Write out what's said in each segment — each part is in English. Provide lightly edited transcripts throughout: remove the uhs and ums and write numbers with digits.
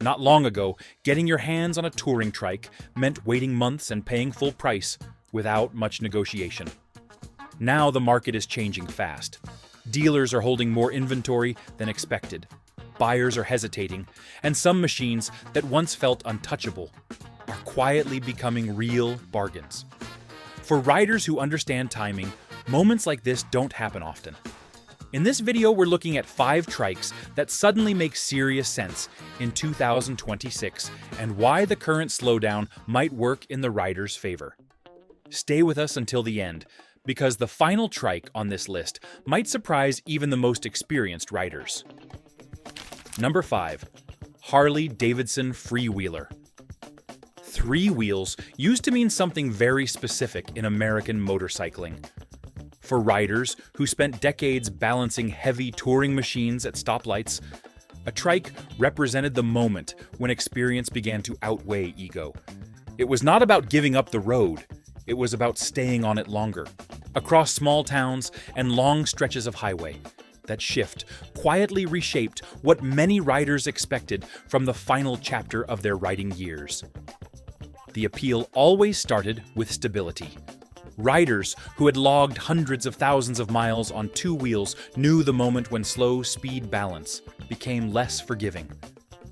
Not long ago, getting your hands on a touring trike meant waiting months and paying full price without much negotiation. Now the market is changing fast. Dealers are holding more inventory than expected. Buyers are hesitating, and some machines that once felt untouchable are quietly becoming real bargains. For riders who understand timing, moments like this don't happen often. In this video, we're looking at 5 trikes that suddenly make serious sense in 2026 and why the current slowdown might work in the rider's favor. Stay with us until the end, because the final trike on this list might surprise even the most experienced riders. Number 5. Harley-Davidson Freewheeler. 3 wheels used to mean something very specific in American motorcycling. For riders who spent decades balancing heavy touring machines at stoplights, a trike represented the moment when experience began to outweigh ego. It was not about giving up the road, it was about staying on it longer, across small towns and long stretches of highway. That shift quietly reshaped what many riders expected from the final chapter of their riding years. The appeal always started with stability. Riders who had logged hundreds of thousands of miles on 2 wheels knew the moment when slow speed balance became less forgiving.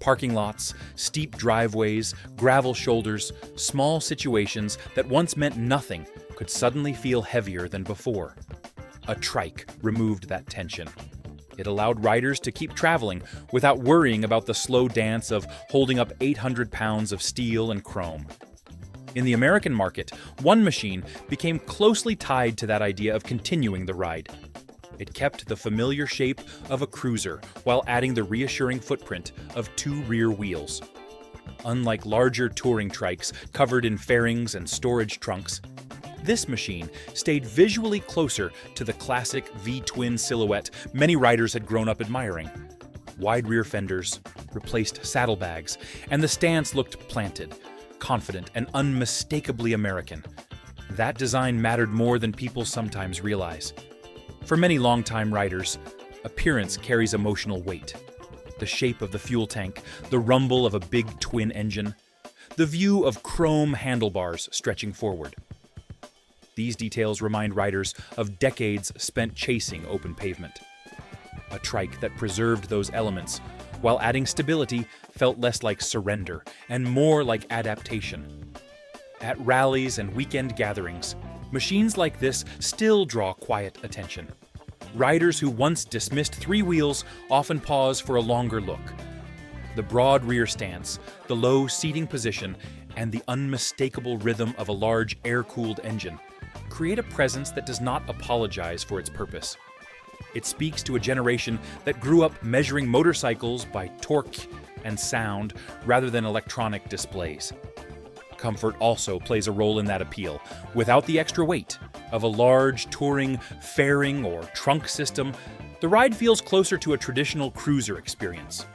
Parking lots, steep driveways, gravel shoulders, small situations that once meant nothing could suddenly feel heavier than before. A trike removed that tension. It allowed riders to keep traveling without worrying about the slow dance of holding up 800 pounds of steel and chrome. In the American market, one machine became closely tied to that idea of continuing the ride. It kept the familiar shape of a cruiser while adding the reassuring footprint of 2 rear wheels. Unlike larger touring trikes covered in fairings and storage trunks, this machine stayed visually closer to the classic V-twin silhouette many riders had grown up admiring. Wide rear fenders, replaced saddlebags, and the stance looked planted, confident, and unmistakably American. That design mattered more than people sometimes realize. For many longtime riders, appearance carries emotional weight. The shape of the fuel tank, the rumble of a big twin engine, the view of chrome handlebars stretching forward. These details remind riders of decades spent chasing open pavement. A trike that preserved those elements, while adding stability, felt less like surrender and more like adaptation. At rallies and weekend gatherings, machines like this still draw quiet attention. Riders who once dismissed 3 wheels often pause for a longer look. The broad rear stance, the low seating position, and the unmistakable rhythm of a large air-cooled engine create a presence that does not apologize for its purpose. It speaks to a generation that grew up measuring motorcycles by torque and sound rather than electronic displays. Comfort also plays a role in that appeal. Without the extra weight of a large touring fairing or trunk system, the ride feels closer to a traditional cruiser experience.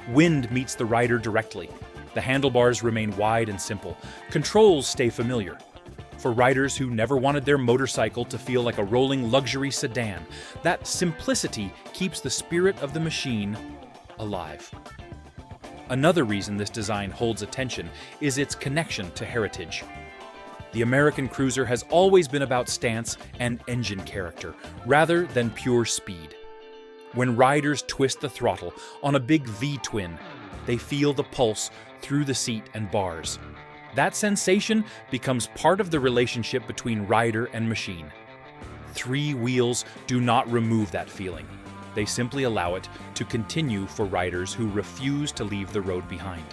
Wind meets the rider directly. The handlebars remain wide and simple. Controls stay familiar. For riders who never wanted their motorcycle to feel like a rolling luxury sedan, that simplicity keeps the spirit of the machine alive. Another reason this design holds attention is its connection to heritage. The American cruiser has always been about stance and engine character, rather than pure speed. When riders twist the throttle on a big V-twin, they feel the pulse through the seat and bars. That sensation becomes part of the relationship between rider and machine. 3 wheels do not remove that feeling. They simply allow it to continue for riders who refuse to leave the road behind.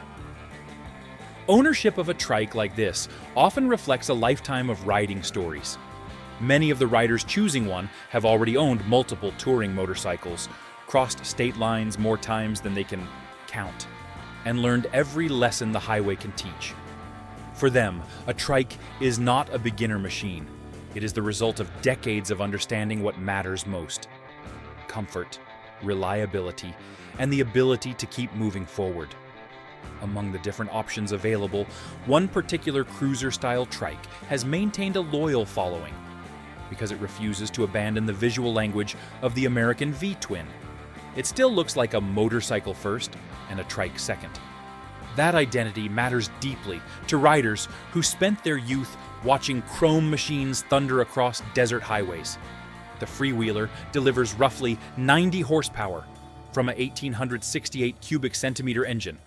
Ownership of a trike like this often reflects a lifetime of riding stories. Many of the riders choosing one have already owned multiple touring motorcycles, crossed state lines more times than they can count, and learned every lesson the highway can teach. For them, a trike is not a beginner machine. It is the result of decades of understanding what matters most: comfort, reliability, and the ability to keep moving forward. Among the different options available, one particular cruiser-style trike has maintained a loyal following because it refuses to abandon the visual language of the American V-twin. It still looks like a motorcycle first and a trike second. That identity matters deeply to riders who spent their youth watching chrome machines thunder across desert highways. The freewheeler delivers roughly 90 horsepower from a 1868 cubic centimeter engine,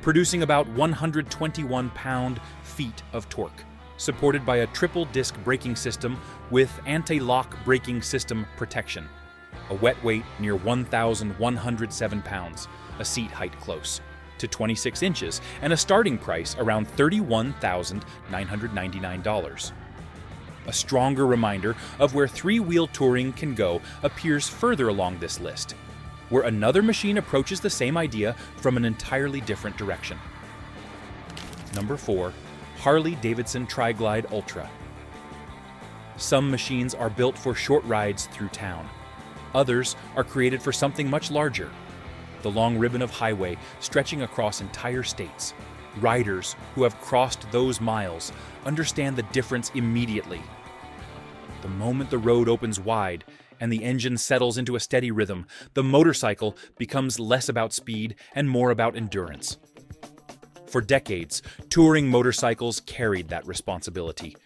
producing about 121 pound-feet of torque, supported by a triple-disc braking system with anti-lock braking system protection, a wet weight near 1,107 pounds, a seat height close to 26 inches, and a starting price around $31,999. A stronger reminder of where three-wheel touring can go appears further along this list, where another machine approaches the same idea from an entirely different direction. Number 4. Harley-Davidson Tri-Glide Ultra. Some machines are built for short rides through town. Others are created for something much larger. The long ribbon of highway stretching across entire states. Riders who have crossed those miles understand the difference immediately. The moment the road opens wide and the engine settles into a steady rhythm, the motorcycle becomes less about speed and more about endurance. For decades, touring motorcycles carried that responsibility,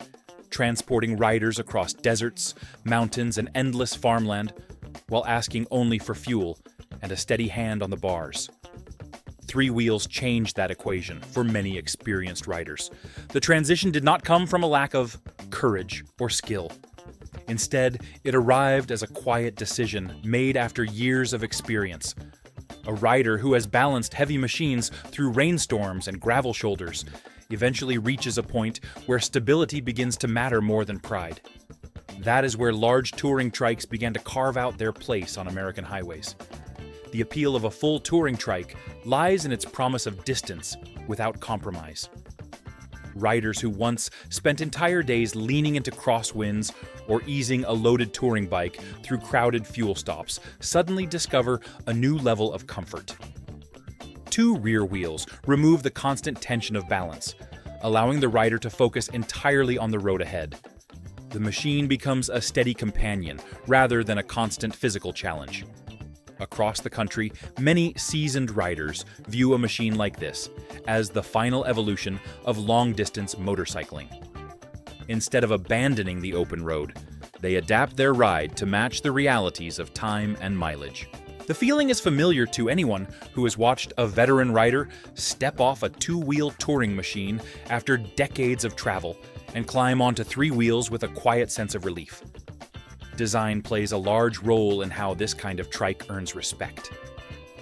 transporting riders across deserts, mountains, and endless farmland, while asking only for fuel and a steady hand on the bars. Three wheels changed that equation for many experienced riders. The transition did not come from a lack of courage or skill. Instead, it arrived as a quiet decision made after years of experience. A rider who has balanced heavy machines through rainstorms and gravel shoulders eventually reaches a point where stability begins to matter more than pride. That is where large touring trikes began to carve out their place on American highways. The appeal of a full touring trike lies in its promise of distance without compromise. Riders who once spent entire days leaning into crosswinds or easing a loaded touring bike through crowded fuel stops suddenly discover a new level of comfort. Two rear wheels remove the constant tension of balance, allowing the rider to focus entirely on the road ahead. The machine becomes a steady companion rather than a constant physical challenge. Across the country, many seasoned riders view a machine like this as the final evolution of long-distance motorcycling. Instead of abandoning the open road, they adapt their ride to match the realities of time and mileage. The feeling is familiar to anyone who has watched a veteran rider step off a two-wheel touring machine after decades of travel and climb onto three wheels with a quiet sense of relief. Design plays a large role in how this kind of trike earns respect.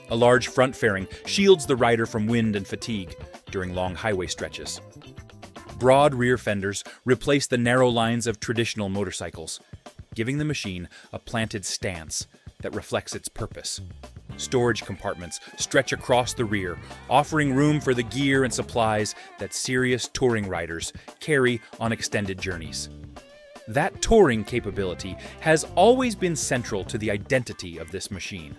A large front fairing shields the rider from wind and fatigue during long highway stretches. Broad rear fenders replace the narrow lines of traditional motorcycles, giving the machine a planted stance that reflects its purpose. Storage compartments stretch across the rear, offering room for the gear and supplies that serious touring riders carry on extended journeys. That touring capability has always been central to the identity of this machine.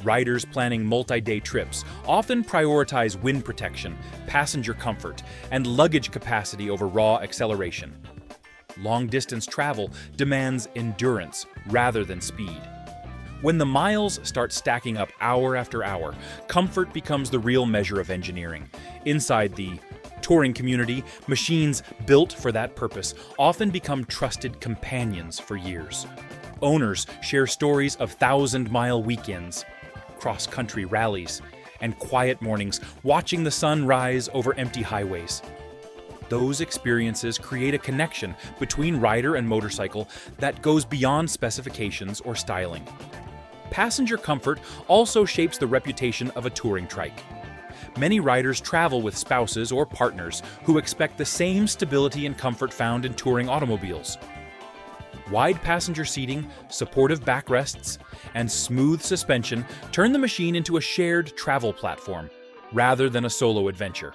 Riders planning multi-day trips often prioritize wind protection, passenger comfort, and luggage capacity over raw acceleration. Long-distance travel demands endurance rather than speed. When the miles start stacking up hour after hour, comfort becomes the real measure of engineering. Inside the touring community, machines built for that purpose often become trusted companions for years. Owners share stories of 1,000-mile weekends, cross-country rallies, and quiet mornings watching the sun rise over empty highways. Those experiences create a connection between rider and motorcycle that goes beyond specifications or styling. Passenger comfort also shapes the reputation of a touring trike. Many riders travel with spouses or partners who expect the same stability and comfort found in touring automobiles. Wide passenger seating, supportive backrests, and smooth suspension turn the machine into a shared travel platform, rather than a solo adventure.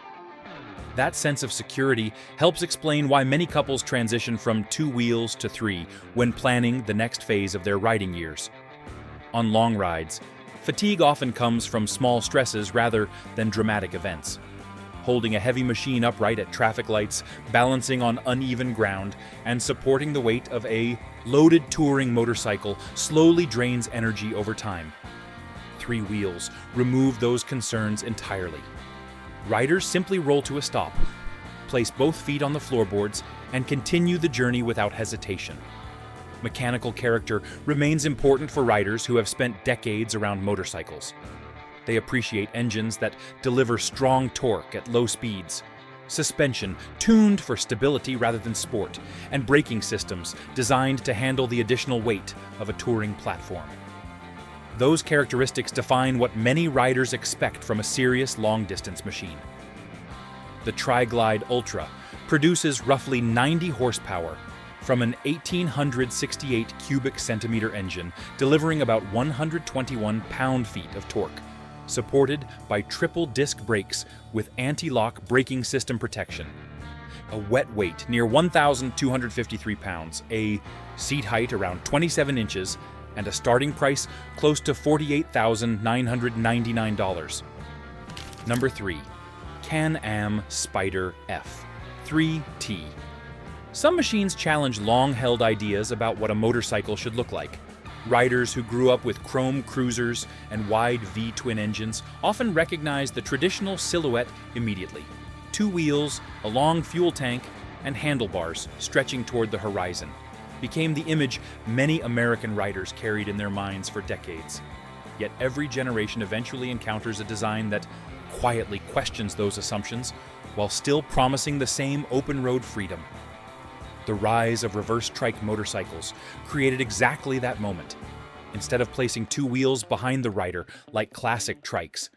That sense of security helps explain why many couples transition from two wheels to three when planning the next phase of their riding years. On long rides, fatigue often comes from small stresses rather than dramatic events. Holding a heavy machine upright at traffic lights, balancing on uneven ground, and supporting the weight of a loaded touring motorcycle slowly drains energy over time. Three wheels remove those concerns entirely. Riders simply roll to a stop, place both feet on the floorboards, and continue the journey without hesitation. Mechanical character remains important for riders who have spent decades around motorcycles. They appreciate engines that deliver strong torque at low speeds, suspension tuned for stability rather than sport, and braking systems designed to handle the additional weight of a touring platform. Those characteristics define what many riders expect from a serious long-distance machine. The Tri-Glide Ultra produces roughly 90 horsepower from an 1,868 cubic centimeter engine, delivering about 121 pound-feet of torque, supported by triple disc brakes with anti-lock braking system protection. A wet weight near 1,253 pounds, a seat height around 27 inches, and a starting price close to $48,999. Number 3. Can-Am Spyder F 3T. Some machines challenge long-held ideas about what a motorcycle should look like. Riders who grew up with chrome cruisers and wide V-twin engines often recognize the traditional silhouette immediately. 2 wheels, a long fuel tank, and handlebars stretching toward the horizon became the image many American riders carried in their minds for decades. Yet every generation eventually encounters a design that quietly questions those assumptions while still promising the same open-road freedom. The rise of reverse trike motorcycles created exactly that moment. Instead of placing 2 wheels behind the rider like classic trikes,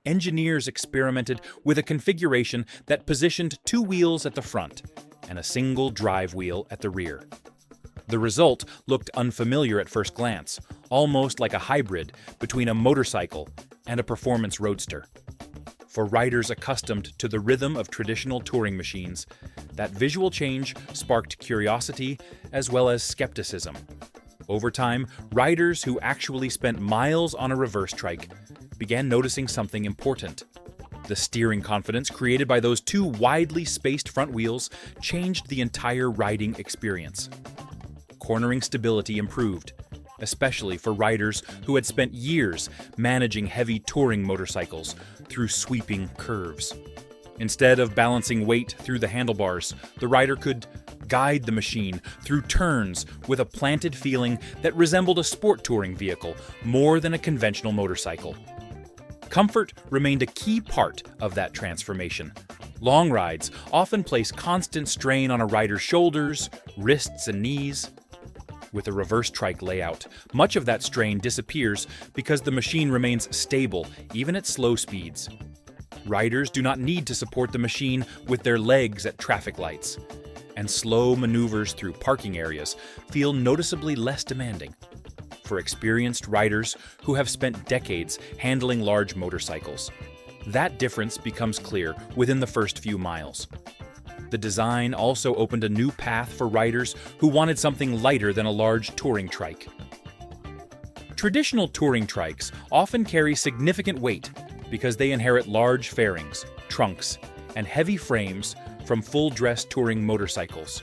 engineers experimented with a configuration that positioned 2 wheels at the front and a single drive wheel at the rear. The result looked unfamiliar at first glance, almost like a hybrid between a motorcycle and a performance roadster. For riders accustomed to the rhythm of traditional touring machines, that visual change sparked curiosity as well as skepticism. Over time, riders who actually spent miles on a reverse trike began noticing something important. The steering confidence created by those 2 widely spaced front wheels changed the entire riding experience. Cornering stability improved, especially for riders who had spent years managing heavy touring motorcycles through sweeping curves. Instead of balancing weight through the handlebars, the rider could guide the machine through turns with a planted feeling that resembled a sport touring vehicle more than a conventional motorcycle. Comfort remained a key part of that transformation. Long rides often place constant strain on a rider's shoulders, wrists, and knees. With a reverse trike layout, much of that strain disappears because the machine remains stable even at slow speeds. Riders do not need to support the machine with their legs at traffic lights, and slow maneuvers through parking areas feel noticeably less demanding. For experienced riders who have spent decades handling large motorcycles, that difference becomes clear within the first few miles. The design also opened a new path for riders who wanted something lighter than a large touring trike. Traditional touring trikes often carry significant weight because they inherit large fairings, trunks, and heavy frames from full-dress touring motorcycles.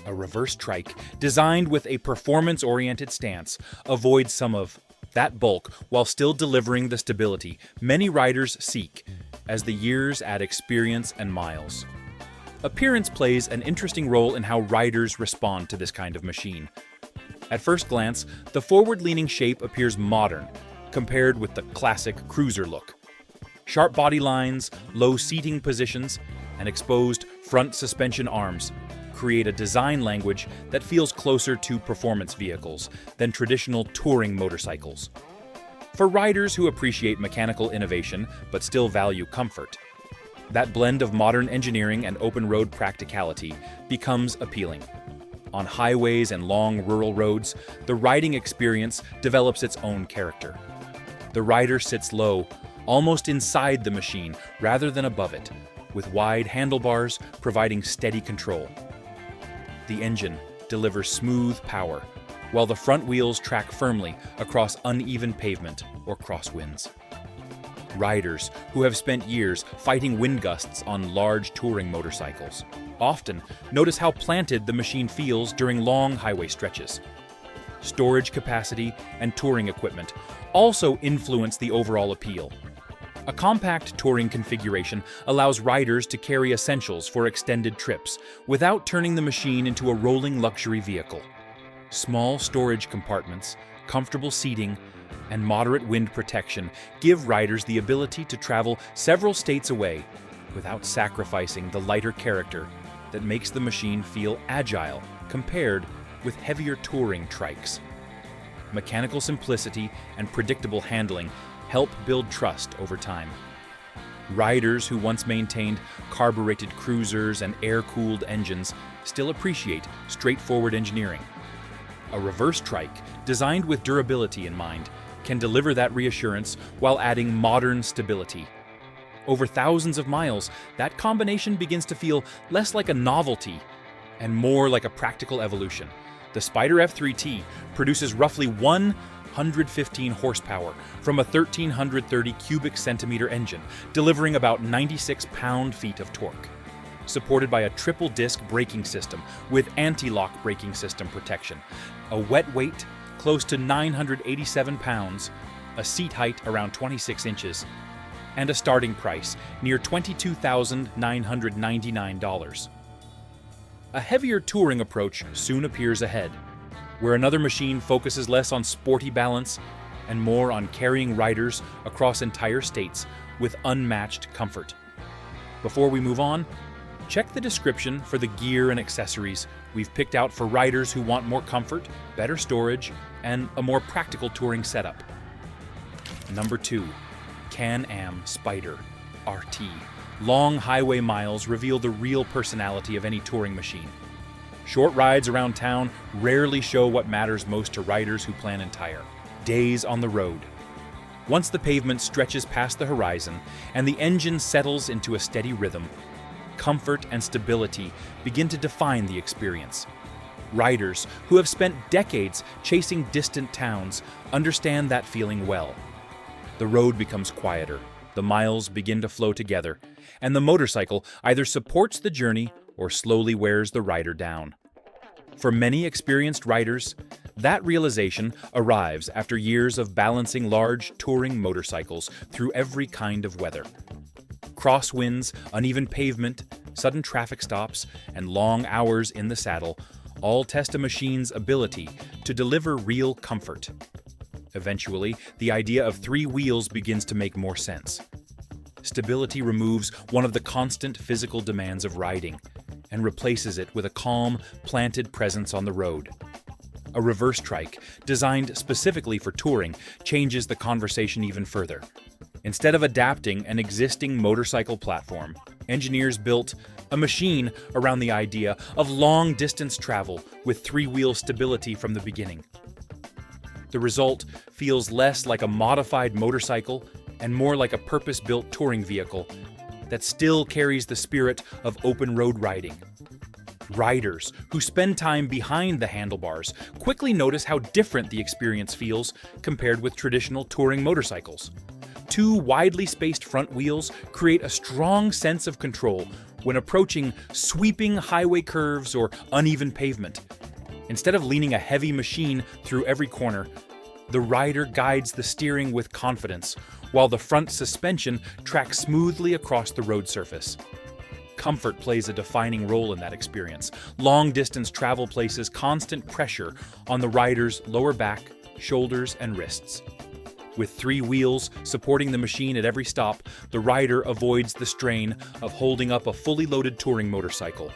A reverse trike, designed with a performance-oriented stance, avoids some of that bulk while still delivering the stability many riders seek as the years add experience and miles. Appearance plays an interesting role in how riders respond to this kind of machine. At first glance, the forward-leaning shape appears modern, compared with the classic cruiser look. Sharp body lines, low seating positions, and exposed front suspension arms create a design language that feels closer to performance vehicles than traditional touring motorcycles. For riders who appreciate mechanical innovation but still value comfort, that blend of modern engineering and open-road practicality becomes appealing. On highways and long rural roads, the riding experience develops its own character. The rider sits low, almost inside the machine rather than above it, with wide handlebars providing steady control. The engine delivers smooth power, while the front wheels track firmly across uneven pavement or crosswinds. Riders who have spent years fighting wind gusts on large touring motorcycles often notice how planted the machine feels during long highway stretches. Storage capacity and touring equipment also influence the overall appeal. A compact touring configuration allows riders to carry essentials for extended trips without turning the machine into a rolling luxury vehicle. Small storage compartments, comfortable seating, and moderate wind protection give riders the ability to travel several states away without sacrificing the lighter character that makes the machine feel agile compared with heavier touring trikes. Mechanical simplicity and predictable handling help build trust over time. Riders who once maintained carbureted cruisers and air-cooled engines still appreciate straightforward engineering. A reverse trike, designed with durability in mind, can deliver that reassurance while adding modern stability. Over thousands of miles, that combination begins to feel less like a novelty and more like a practical evolution. The 𝒕𝒉𝒆𝒓 𝑽𝒊𝒅𝒆𝒐𝒔 produces roughly 115 horsepower from a 1,330 cubic centimeter engine, delivering about 96 pound-feet of torque. Supported by a triple-disc braking system with anti-lock braking system protection, a wet weight close to 987 pounds, a seat height around 26 inches, and a starting price near $22,999. A heavier touring approach soon appears ahead, where another machine focuses less on sporty balance and more on carrying riders across entire states with unmatched comfort. Before we move on, check the description for the gear and accessories we've picked out for riders who want more comfort, better storage, and a more practical touring setup. Number 2. Can-Am Spyder RT. Long highway miles reveal the real personality of any touring machine. Short rides around town rarely show what matters most to riders who plan entire days on the road. Once the pavement stretches past the horizon and the engine settles into a steady rhythm, comfort and stability begin to define the experience. Riders who have spent decades chasing distant towns understand that feeling well. The road becomes quieter, the miles begin to flow together, and the motorcycle either supports the journey or slowly wears the rider down. For many experienced riders, that realization arrives after years of balancing large touring motorcycles through every kind of weather. Crosswinds, uneven pavement, sudden traffic stops, and long hours in the saddle all test a machine's ability to deliver real comfort. Eventually, the idea of 3 wheels begins to make more sense. Stability removes one of the constant physical demands of riding and replaces it with a calm, planted presence on the road. A reverse trike, designed specifically for touring, changes the conversation even further. Instead of adapting an existing motorcycle platform, engineers built a machine around the idea of long-distance travel with 3-wheel stability from the beginning. The result feels less like a modified motorcycle and more like a purpose-built touring vehicle that still carries the spirit of open road riding. Riders who spend time behind the handlebars quickly notice how different the experience feels compared with traditional touring motorcycles. 2 widely spaced front wheels create a strong sense of control when approaching sweeping highway curves or uneven pavement. Instead of leaning a heavy machine through every corner, the rider guides the steering with confidence, while the front suspension tracks smoothly across the road surface. Comfort plays a defining role in that experience. Long-distance travel places constant pressure on the rider's lower back, shoulders, and wrists. With 3 wheels supporting the machine at every stop, the rider avoids the strain of holding up a fully loaded touring motorcycle.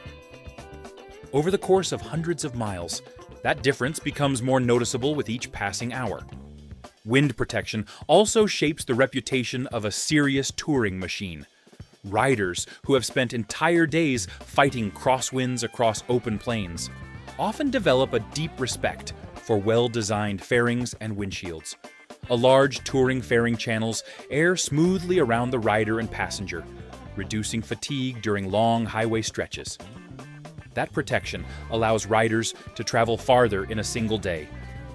Over the course of hundreds of miles, that difference becomes more noticeable with each passing hour. Wind protection also shapes the reputation of a serious touring machine. Riders who have spent entire days fighting crosswinds across open plains often develop a deep respect for well-designed fairings and windshields. A large touring fairing channels air smoothly around the rider and passenger, reducing fatigue during long highway stretches. That protection allows riders to travel farther in a single day,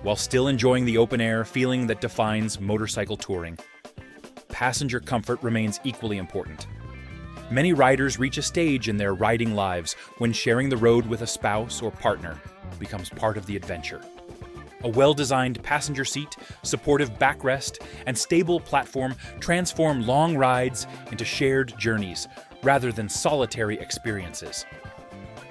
while still enjoying the open air feeling that defines motorcycle touring. Passenger comfort remains equally important. Many riders reach a stage in their riding lives when sharing the road with a spouse or partner becomes part of the adventure. A well-designed passenger seat, supportive backrest, and stable platform transform long rides into shared journeys rather than solitary experiences.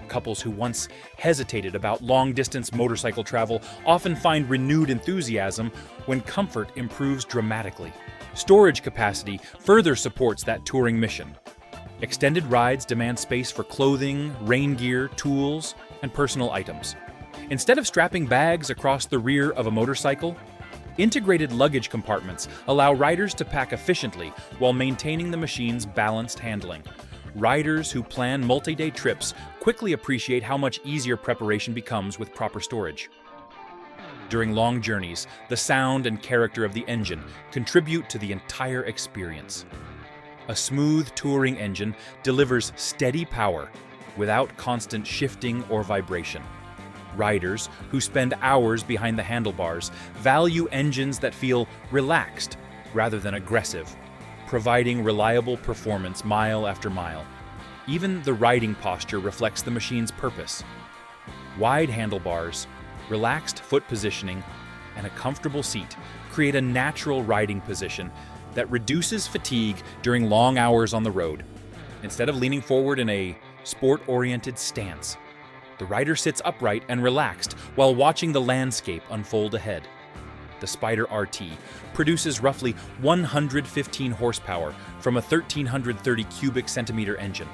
Couples who once hesitated about long-distance motorcycle travel often find renewed enthusiasm when comfort improves dramatically. Storage capacity further supports that touring mission. Extended rides demand space for clothing, rain gear, tools, and personal items. Instead of strapping bags across the rear of a motorcycle, integrated luggage compartments allow riders to pack efficiently while maintaining the machine's balanced handling. Riders who plan multi-day trips quickly appreciate how much easier preparation becomes with proper storage. During long journeys, the sound and character of the engine contribute to the entire experience. A smooth touring engine delivers steady power without constant shifting or vibration. Riders who spend hours behind the handlebars value engines that feel relaxed rather than aggressive, providing reliable performance mile after mile. Even the riding posture reflects the machine's purpose. Wide handlebars, relaxed foot positioning, and a comfortable seat create a natural riding position that reduces fatigue during long hours on the road. Instead of leaning forward in a sport-oriented stance, the rider sits upright and relaxed while watching the landscape unfold ahead. The Spyder RT produces roughly 115 horsepower from a 1,330 cubic centimeter engine,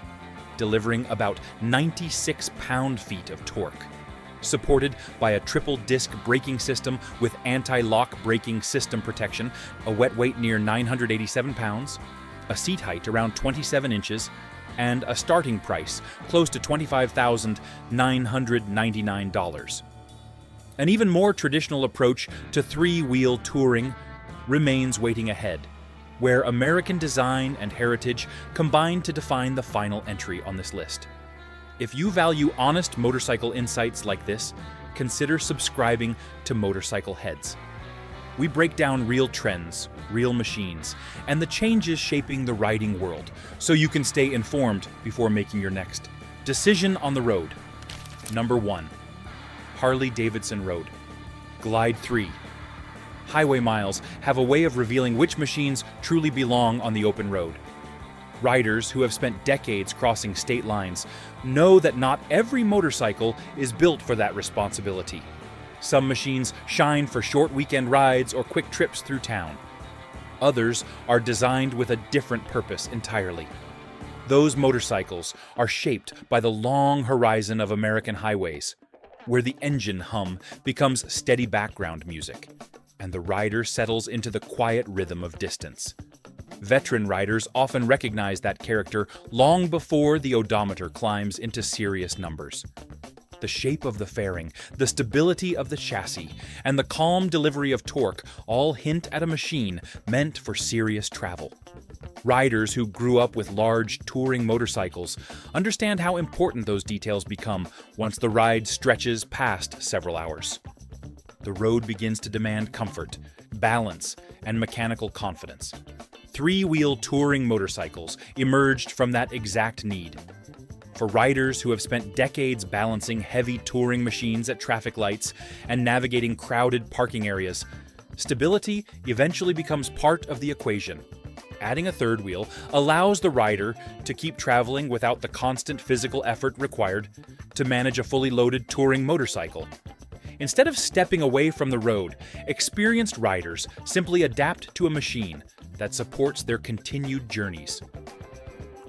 delivering about 96 pound-feet of torque. Supported by a triple-disc braking system with anti-lock braking system protection, a wet weight near 987 pounds, a seat height around 27 inches, and a starting price close to $25,999. An even more traditional approach to three-wheel touring remains waiting ahead, where American design and heritage combine to define the final entry on this list. If you value honest motorcycle insights like this, consider subscribing to Motorcycle Heads. We break down real trends, real machines, and the changes shaping the riding world, so you can stay informed before making your next decision on the road. Number 1. Harley-Davidson Road. Glide 3. Highway miles have a way of revealing which machines truly belong on the open road. Riders who have spent decades crossing state lines know that not every motorcycle is built for that responsibility. Some machines shine for short weekend rides or quick trips through town. Others are designed with a different purpose entirely. Those motorcycles are shaped by the long horizon of American highways, where the engine hum becomes steady background music, and the rider settles into the quiet rhythm of distance. Veteran riders often recognize that character long before the odometer climbs into serious numbers. The shape of the fairing, the stability of the chassis, and the calm delivery of torque all hint at a machine meant for serious travel. Riders who grew up with large touring motorcycles understand how important those details become once the ride stretches past several hours. The road begins to demand comfort, balance, and mechanical confidence. Three-wheel touring motorcycles emerged from that exact need. For riders who have spent decades balancing heavy touring machines at traffic lights and navigating crowded parking areas, stability eventually becomes part of the equation. Adding a third wheel allows the rider to keep traveling without the constant physical effort required to manage a fully loaded touring motorcycle. Instead of stepping away from the road, experienced riders simply adapt to a machine that supports their continued journeys.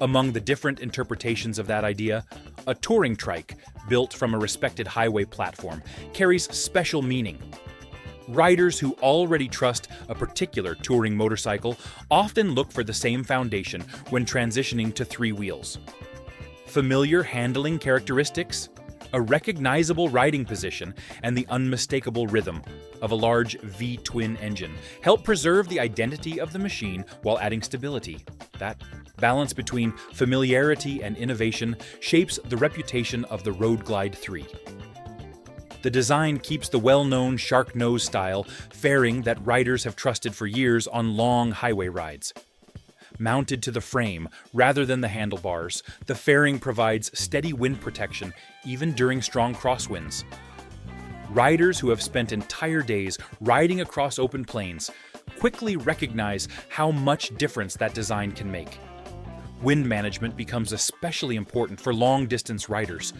Among the different interpretations of that idea, a touring trike, built from a respected highway platform, carries special meaning. Riders who already trust a particular touring motorcycle often look for the same foundation when transitioning to three wheels. Familiar handling characteristics, a recognizable riding position, and the unmistakable rhythm of a large V-twin engine help preserve the identity of the machine while adding stability. That balance between familiarity and innovation shapes the reputation of the Road Glide 3. The design keeps the well-known shark nose style fairing that riders have trusted for years on long highway rides. Mounted to the frame rather than the handlebars, the fairing provides steady wind protection even during strong crosswinds. Riders who have spent entire days riding across open plains quickly recognize how much difference that design can make. Wind management becomes especially important for long-distance riders.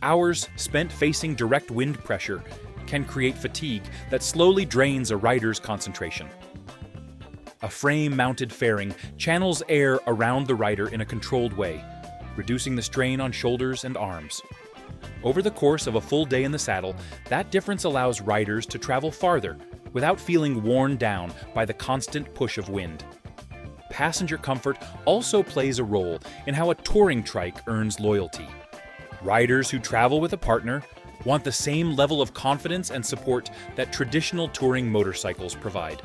Hours spent facing direct wind pressure can create fatigue that slowly drains a rider's concentration. A frame-mounted fairing channels air around the rider in a controlled way, reducing the strain on shoulders and arms. Over the course of a full day in the saddle, that difference allows riders to travel farther without feeling worn down by the constant push of wind. Passenger comfort also plays a role in how a touring trike earns loyalty. Riders who travel with a partner want the same level of confidence and support that traditional touring motorcycles provide.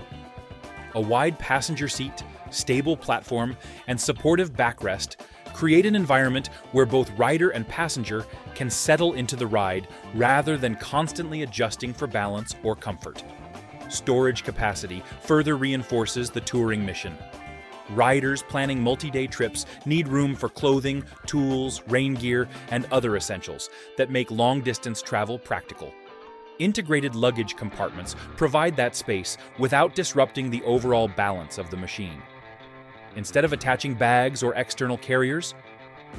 A wide passenger seat, stable platform, and supportive backrest create an environment where both rider and passenger can settle into the ride rather than constantly adjusting for balance or comfort. Storage capacity further reinforces the touring mission. Riders planning multi-day trips need room for clothing, tools, rain gear, and other essentials that make long-distance travel practical. Integrated luggage compartments provide that space without disrupting the overall balance of the machine. Instead of attaching bags or external carriers,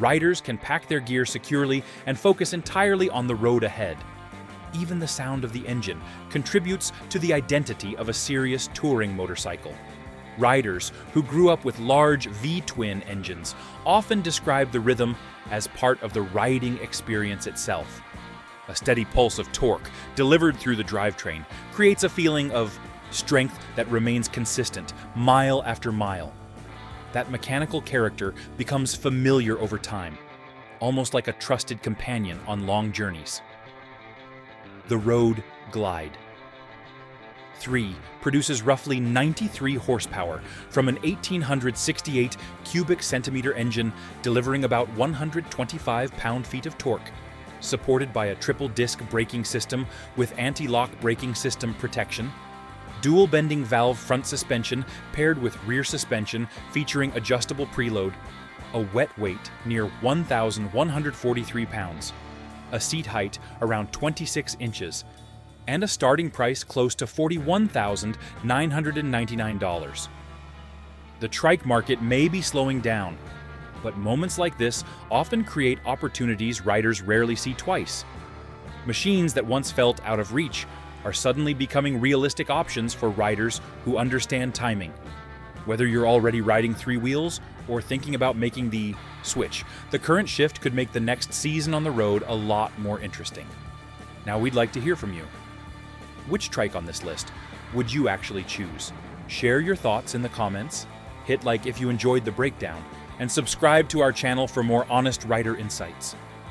riders can pack their gear securely and focus entirely on the road ahead. Even the sound of the engine contributes to the identity of a serious touring motorcycle. Riders who grew up with large V-twin engines often describe the rhythm as part of the riding experience itself. A steady pulse of torque delivered through the drivetrain creates a feeling of strength that remains consistent mile after mile. That mechanical character becomes familiar over time, almost like a trusted companion on long journeys. The Road Glide. 3 produces roughly 93 horsepower from an 1868 cubic centimeter engine delivering about 125 pound-feet of torque, supported by a triple-disc braking system with anti-lock braking system protection, dual bending valve front suspension paired with rear suspension featuring adjustable preload, a wet weight near 1,143 pounds, a seat height around 26 inches, and a starting price close to $41,999. The trike market may be slowing down, but moments like this often create opportunities riders rarely see twice. Machines that once felt out of reach are suddenly becoming realistic options for riders who understand timing. Whether you're already riding 3 wheels or thinking about making the switch, the current shift could make the next season on the road a lot more interesting. Now we'd like to hear from you. Which trike on this list would you actually choose? Share your thoughts in the comments, hit like if you enjoyed the breakdown, and subscribe to our channel for more honest rider insights.